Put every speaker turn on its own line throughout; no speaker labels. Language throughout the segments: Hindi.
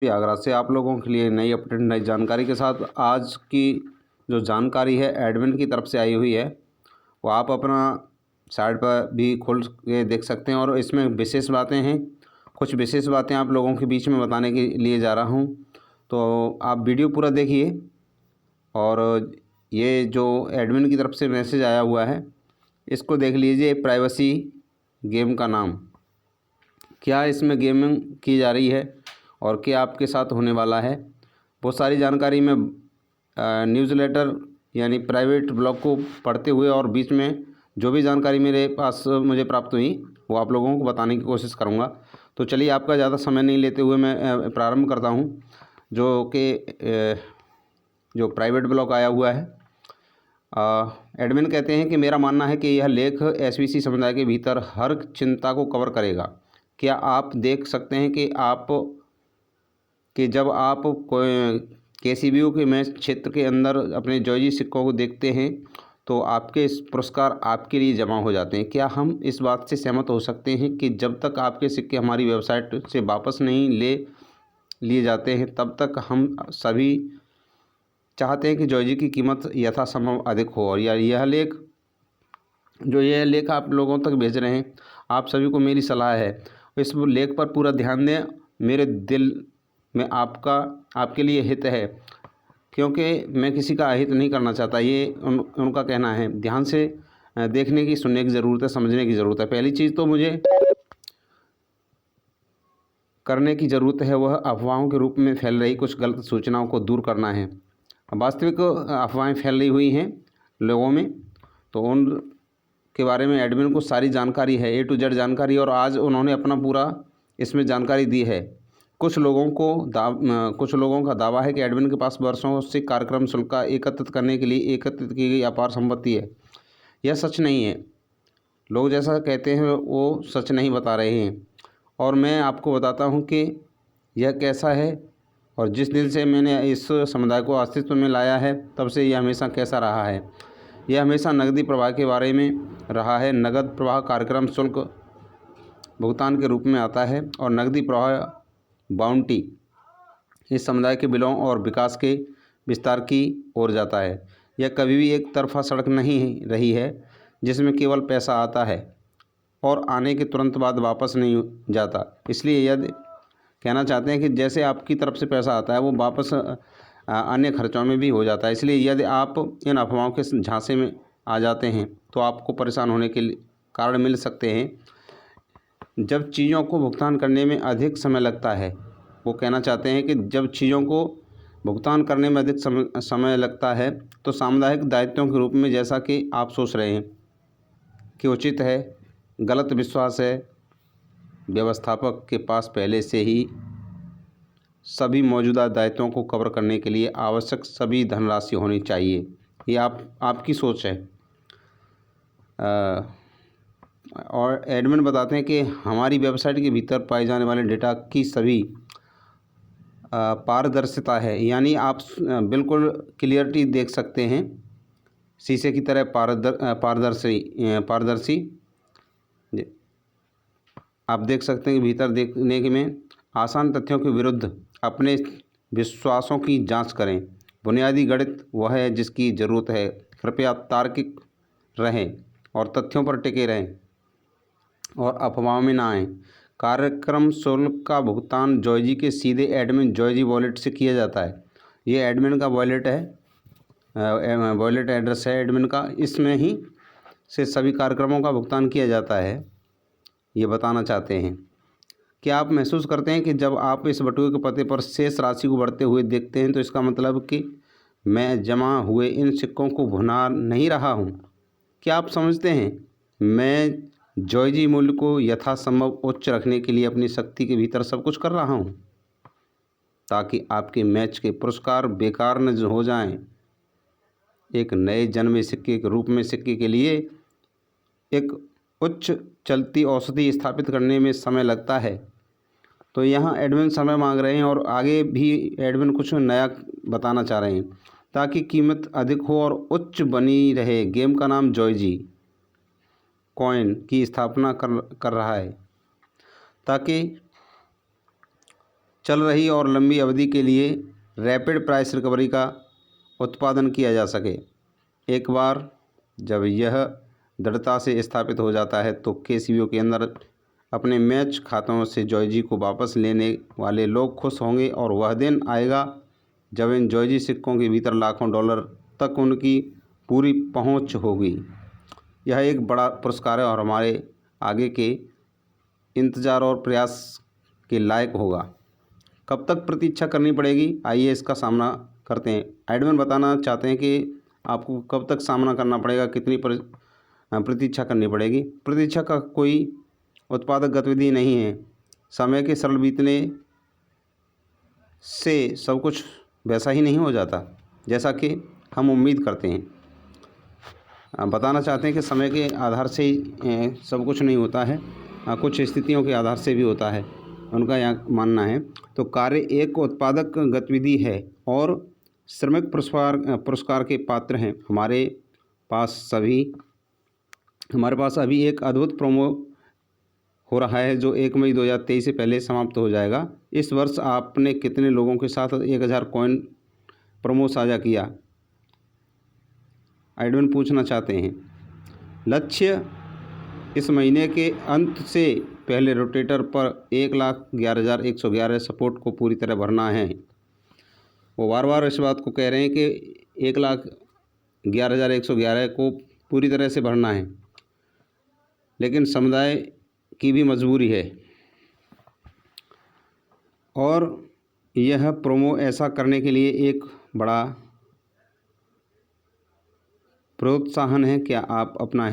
प्रयागराज से आप लोगों के लिए नई अपडेट नई जानकारी के साथ आज की जो जानकारी है एडमिन की तरफ से आई हुई है वो आप अपना साइट पर भी खोल के देख सकते हैं। और इसमें विशेष बातें हैं, कुछ विशेष बातें आप लोगों के बीच में बताने के लिए जा रहा हूं, तो आप वीडियो पूरा देखिए। और ये जो एडमिन की तरफ से मैसेज आया हुआ है इसको देख लीजिए। प्राइवेसी गेम का नाम, क्या इसमें गेमिंग की जा रही है और क्या आपके साथ होने वाला है, वो सारी जानकारी मैं न्यूज़लेटर यानी प्राइवेट ब्लॉग को पढ़ते हुए और बीच में जो भी जानकारी मेरे पास मुझे प्राप्त हुई वो आप लोगों को बताने की कोशिश करूंगा। तो चलिए आपका ज़्यादा समय नहीं लेते हुए मैं प्रारंभ करता हूं। जो प्राइवेट ब्लॉग आया हुआ है, एडमिन कहते हैं कि मेरा मानना है कि यह लेख एसवीसी समुदाय के भीतर हर चिंता को कवर करेगा। क्या आप देख सकते हैं कि जब आप कोई केसीबीओ के मैच क्षेत्र के अंदर अपने जॉर्जी सिक्कों को देखते हैं तो आपके इस पुरस्कार आपके लिए जमा हो जाते हैं। क्या हम इस बात से सहमत हो सकते हैं कि जब तक आपके सिक्के हमारी वेबसाइट से वापस नहीं लिए जाते हैं तब तक हम सभी चाहते हैं कि जॉर्जी की कीमत यथासंभव अधिक हो। और यह लेख आप लोगों तक भेज रहे हैं, आप सभी को मेरी सलाह है इस लेख पर पूरा ध्यान दें। मेरे दिल में आपके लिए हित है, क्योंकि मैं किसी का अहित नहीं करना चाहता। ये उनका कहना है। ध्यान से देखने की, सुनने की ज़रूरत है, समझने की ज़रूरत है। पहली चीज़ तो मुझे करने की ज़रूरत है वह अफवाहों के रूप में फैल रही कुछ गलत सूचनाओं को दूर करना है। वास्तविक अफवाहें फैल रही हुई हैं लोगों में, तो उन के बारे में एडमिन को सारी जानकारी है, A to Z जानकारी, और आज उन्होंने अपना पूरा इसमें जानकारी दी है। कुछ लोगों का दावा है कि एडमिन के पास वर्षों से कार्यक्रम शुल्क एकत्रित करने के लिए एकत्रित की गई अपार संपत्ति है। यह सच नहीं है। लोग जैसा कहते हैं वो सच नहीं बता रहे हैं। और मैं आपको बताता हूं कि यह कैसा है और जिस दिन से मैंने इस समुदाय को अस्तित्व में लाया है तब से यह हमेशा कैसा रहा है। यह हमेशा नकदी प्रवाह के बारे में रहा है। नगद प्रवाह कार्यक्रम शुल्क भुगतान के रूप में आता है और नकदी प्रवाह बाउंटी इस समुदाय के बिलों और विकास के विस्तार की ओर जाता है। यह कभी भी एक तरफा सड़क नहीं रही है जिसमें केवल पैसा आता है और आने के तुरंत बाद वापस नहीं जाता। इसलिए यदि कहना चाहते हैं कि जैसे आपकी तरफ से पैसा आता है वो वापस अन्य खर्चों में भी हो जाता है। इसलिए यदि आप इन अफवाहों के झांसे में आ जाते हैं तो आपको परेशान होने के कारण मिल सकते हैं। जब चीज़ों को भुगतान करने में अधिक समय लगता है, वो कहना चाहते हैं कि जब चीज़ों को भुगतान करने में अधिक समय लगता है तो सामुदायिक दायित्वों के रूप में, जैसा कि आप सोच रहे हैं कि उचित है, गलत विश्वास है, व्यवस्थापक के पास पहले से ही सभी मौजूदा दायित्वों को कवर करने के लिए आवश्यक सभी धनराशि होनी चाहिए। ये आपकी सोच है। और एडमिन बताते हैं कि हमारी वेबसाइट के भीतर पाए जाने वाले डेटा की सभी पारदर्शिता है, यानी आप बिल्कुल क्लियरिटी देख सकते हैं, शीशे की तरह पारदर्शी आप देख सकते हैं कि भीतर देखने के में आसान तथ्यों के विरुद्ध अपने विश्वासों की जांच करें। बुनियादी गणित वह है जिसकी ज़रूरत है। कृपया तार्किक रहें और तथ्यों पर टिके रहें और अफवाहों में ना आएं। कार्यक्रम शुल्क का भुगतान जॉर्जी के सीधे एडमिन जॉर्जी वॉलेट से किया जाता है। ये एडमिन का वॉलेट है, वॉलेट एड्रेस है एडमिन का। इसमें ही से सभी कार्यक्रमों का भुगतान किया जाता है, ये बताना चाहते हैं। क्या आप महसूस करते हैं कि जब आप इस बटुए के पते पर शेष राशि को बढ़ते हुए देखते हैं तो इसका मतलब कि मैं जमा हुए इन सिक्कों को भुना नहीं रहा हूँ? क्या आप समझते हैं मैं जॉर्जी मूल्य को यथासंभव उच्च रखने के लिए अपनी शक्ति के भीतर सब कुछ कर रहा हूँ ताकि आपके मैच के पुरस्कार बेकार न हो जाएं। एक नए जन्मे सिक्के के रूप में सिक्के के लिए एक उच्च चलती औसती स्थापित करने में समय लगता है। तो यहाँ एडमिन समय मांग रहे हैं और आगे भी एडमिन कुछ नया बताना चाह रहे हैं ताकि कीमत अधिक हो और उच्च बनी रहे। गेम का नाम जॉर्जी कॉइन की स्थापना कर रहा है ताकि चल रही और लंबी अवधि के लिए रैपिड प्राइस रिकवरी का उत्पादन किया जा सके। एक बार जब यह दृढ़ता से स्थापित हो जाता है तो केसीबीओ के अंदर अपने मैच खातों से जॉर्जी को वापस लेने वाले लोग खुश होंगे और वह दिन आएगा जब इन जॉर्जी सिक्कों के भीतर लाखों डॉलर तक उनकी पूरी पहुंच होगी। यह एक बड़ा पुरस्कार है और हमारे आगे के इंतज़ार और प्रयास के लायक होगा। कब तक प्रतीक्षा करनी पड़ेगी, आइए इसका सामना करते हैं। एडमिन बताना चाहते हैं कि आपको कब तक सामना करना पड़ेगा, कितनी प्रतीक्षा करनी पड़ेगी। प्रतीक्षा का कोई उत्पादक गतिविधि नहीं है। समय के सरल बीतने से सब कुछ वैसा ही नहीं हो जाता जैसा कि हम उम्मीद करते हैं। बताना चाहते हैं कि समय के आधार से ही सब कुछ नहीं होता है, कुछ स्थितियों के आधार से भी होता है, उनका यहाँ मानना है। तो कार्य एक उत्पादक गतिविधि है और श्रमिक पुरस्कार के पात्र हैं। हमारे पास अभी एक अद्भुत प्रोमो हो रहा है जो 1 मई 2023 से पहले समाप्त हो जाएगा। इस वर्ष आपने कितने लोगों के साथ 1000 कॉइन प्रोमो साझा किया, एडमिन पूछना चाहते हैं। लक्ष्य इस महीने के अंत से पहले रोटेटर पर 1,11,111 सपोर्ट को पूरी तरह भरना है। वो बार बार इस बात को कह रहे हैं कि 1,11,111 को पूरी तरह से भरना है, लेकिन समुदाय की भी मजबूरी है और यह प्रोमो ऐसा करने के लिए एक बड़ा प्रोत्साहन है। क्या आप अपना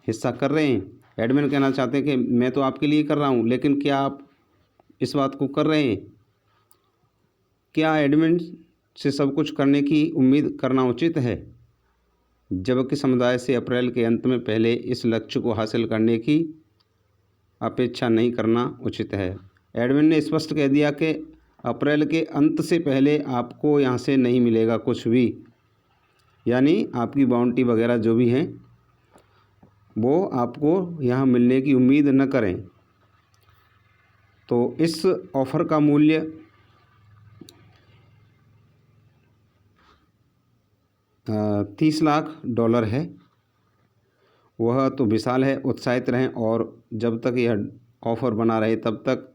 हिस्सा कर रहे हैं? एडमिन कहना चाहते हैं कि मैं तो आपके लिए कर रहा हूं, लेकिन क्या आप इस बात को कर रहे हैं? क्या एडमिन से सब कुछ करने की उम्मीद करना उचित है, जबकि समुदाय से अप्रैल के अंत में पहले इस लक्ष्य को हासिल करने की अपेक्षा नहीं करना उचित है? एडमिन ने स्पष्ट कह दिया कि अप्रैल के अंत से पहले आपको यहाँ से नहीं मिलेगा कुछ भी, यानी आपकी बाउंटी वगैरह जो भी हैं वो आपको यहाँ मिलने की उम्मीद न करें। तो इस ऑफ़र का मूल्य $30 लाख है। वह तो विशाल है। उत्साहित रहें और जब तक यह ऑफ़र बना रहे तब तक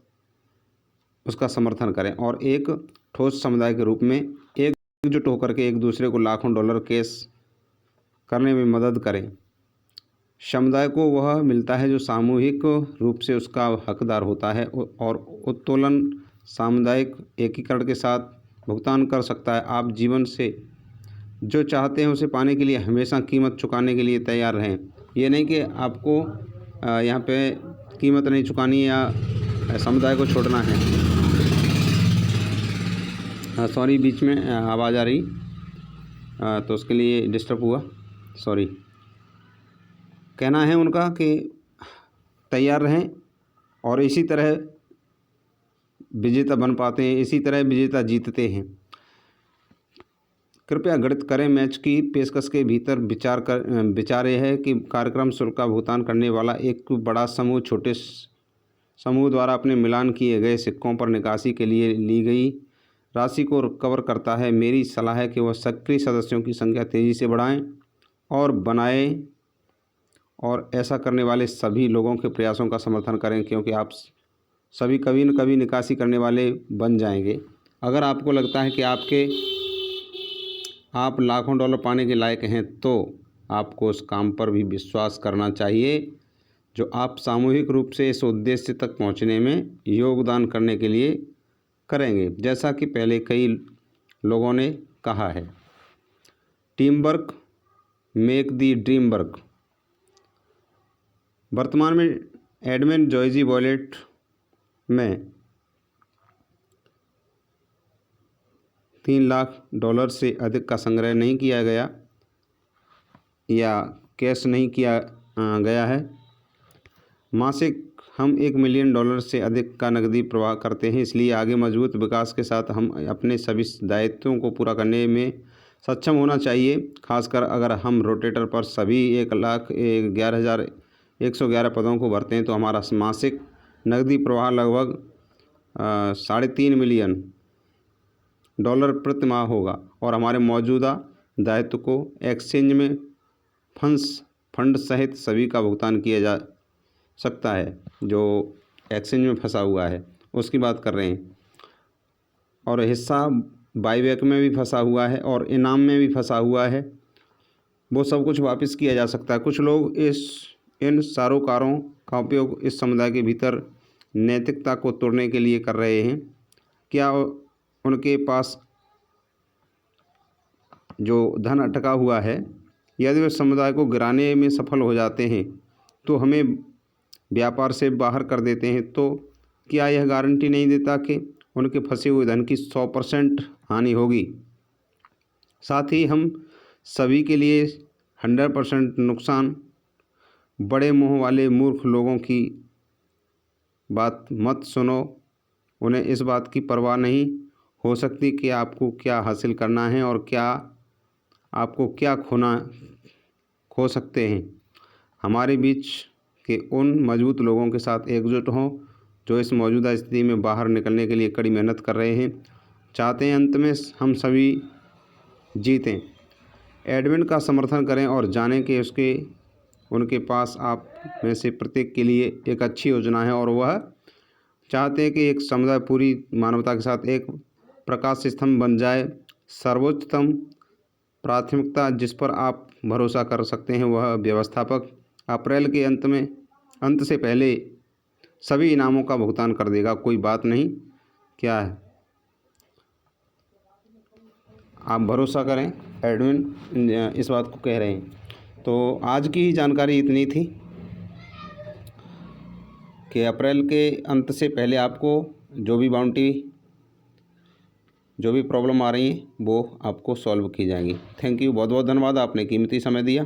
उसका समर्थन करें और एक ठोस समुदाय के रूप में एकजुट होकर के एक दूसरे को लाखों डॉलर कैश करने में मदद करें। समुदाय को वह मिलता है जो सामूहिक रूप से उसका हकदार होता है और उत्तोलन सामुदायिक एकीकरण के साथ भुगतान कर सकता है। आप जीवन से जो चाहते हैं उसे पाने के लिए हमेशा कीमत चुकाने के लिए तैयार रहें। ये नहीं कि आपको यहाँ पे कीमत नहीं चुकानी या समुदाय को छोड़ना है। सॉरी, बीच में आवाज़ आ रही तो उसके लिए डिस्टर्ब हुआ, सॉरी। कहना है उनका कि तैयार रहें और इसी तरह विजेता बन पाते हैं, इसी तरह विजेता जीतते हैं। कृपया गणित करें। मैच की पेशकश के भीतर विचार यह है कि कार्यक्रम शुल्क का भुगतान करने वाला एक बड़ा समूह छोटे समूह द्वारा अपने मिलान किए गए सिक्कों पर निकासी के लिए ली गई राशि को रिकवर करता है। मेरी सलाह है कि वह सक्रिय सदस्यों की संख्या तेज़ी से बढ़ाएं और बनाएं और ऐसा करने वाले सभी लोगों के प्रयासों का समर्थन करें, क्योंकि आप सभी कभी न कभी निकासी करने वाले बन जाएंगे। अगर आपको लगता है कि आप लाखों डॉलर पाने के लायक हैं तो आपको उस काम पर भी विश्वास करना चाहिए जो आप सामूहिक रूप से इस उद्देश्य तक पहुंचने में योगदान करने के लिए करेंगे। जैसा कि पहले कई लोगों ने कहा है, team work make the dream work. वर्तमान में एडमिन जॉर्जी वॉलेट में $3 लाख से अधिक का संग्रह नहीं किया गया या कैश नहीं किया गया है। मासिक हम $1 मिलियन से अधिक का नकदी प्रवाह करते हैं, इसलिए आगे मजबूत विकास के साथ हम अपने सभी दायित्वों को पूरा करने में सक्षम होना चाहिए। खासकर अगर हम रोटेटर पर सभी 1,11,111 पदों को भरते हैं तो हमारा मासिक नकदी प्रवाह लगभग $3.5 मिलियन प्रति माह होगा और हमारे मौजूदा दायित्व को एक्सचेंज में फंड सहित सभी का भुगतान किया जा सकता है। जो एक्सचेंज में फंसा हुआ है उसकी बात कर रहे हैं, और हिस्सा बाईबैक में भी फंसा हुआ है और इनाम में भी फंसा हुआ है, वो सब कुछ वापस किया जा सकता है। कुछ लोग इन सरोकारों का उपयोग इस समुदाय के भीतर नैतिकता को तोड़ने के लिए कर रहे हैं। क्या उनके पास जो धन अटका हुआ है, यदि वे समुदाय को गिराने में सफल हो जाते हैं तो हमें व्यापार से बाहर कर देते हैं, तो क्या यह गारंटी नहीं देता कि उनके फंसे हुए धन की 100% हानि होगी? साथ ही हम सभी के लिए 100% नुकसान। बड़े मुंह वाले मूर्ख लोगों की बात मत सुनो। उन्हें इस बात की परवाह नहीं हो सकती कि आपको क्या हासिल करना है और क्या आपको क्या खो सकते हैं। हमारे बीच के उन मजबूत लोगों के साथ एकजुट हों जो इस मौजूदा स्थिति में बाहर निकलने के लिए कड़ी मेहनत कर रहे हैं, चाहते हैं अंत में हम सभी जीतें। एडमिन का समर्थन करें और जानें कि उनके पास आप में से प्रत्येक के लिए एक अच्छी योजना है और वह चाहते हैं कि एक समुदाय पूरी मानवता के साथ एक प्रकाश स्तंभ बन जाए। सर्वोच्चतम प्राथमिकता जिस पर आप भरोसा कर सकते हैं वह व्यवस्थापक अप्रैल के अंत से पहले सभी इनामों का भुगतान कर देगा। कोई बात नहीं, क्या है, आप भरोसा करें, एडमिन इस बात को कह रहे हैं। तो आज की जानकारी इतनी थी कि अप्रैल के अंत से पहले आपको जो भी प्रॉब्लम आ रही है वो आपको सॉल्व की जाएंगी। थैंक यू, बहुत बहुत धन्यवाद, आपने कीमती समय दिया।